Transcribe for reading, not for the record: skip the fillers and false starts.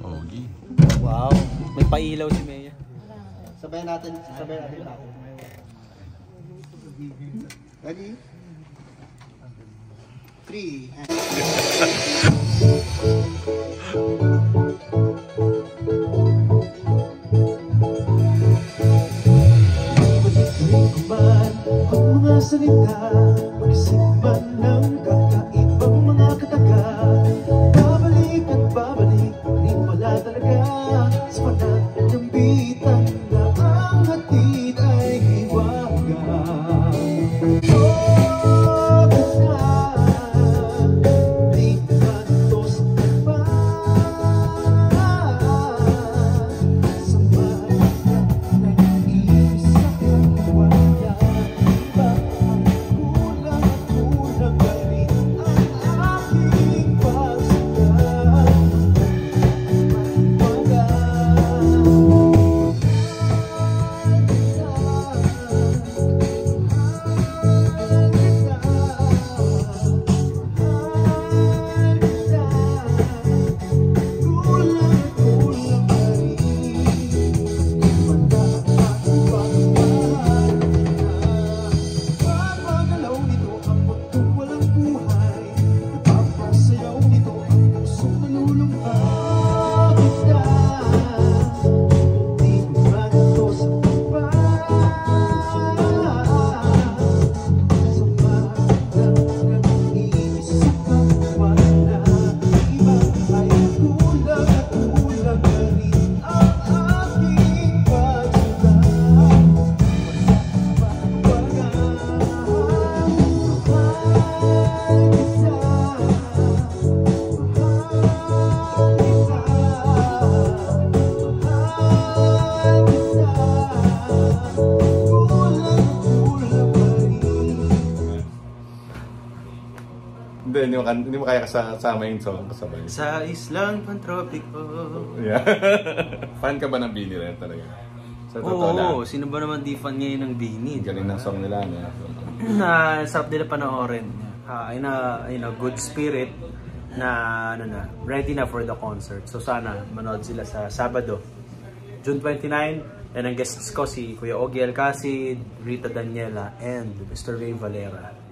Ogi. Wow, may pailaw si Mea. Sabayan natin lahat. Ready? 3 and... Ang mga salita, mag-isip man ng kakaibang mga kataga. Babalik at babalik, rin wala talaga. Sa panahon ng bitan na ang hatid ay hiwaga. Oh, ganda, di kanto sa iba. Sama na nag-iisa kang wala. Hindi mo kaya kasama yung song kasabay. Sa islang pantropiko. Yeah. Fan ka ba ng Bini Ren talaga? Sa totoo lang. Oo, sino ba naman di fan ngayon ng Bini? Galing ng song nila, no? Na sarap nila panoorin. In a good spirit na ready na for the concert. So sana manood sila sa Sabado, June 29. And ang guests ko si Kuya Ogie Alcacid, Rita Daniela, and Mr. Ray Valera.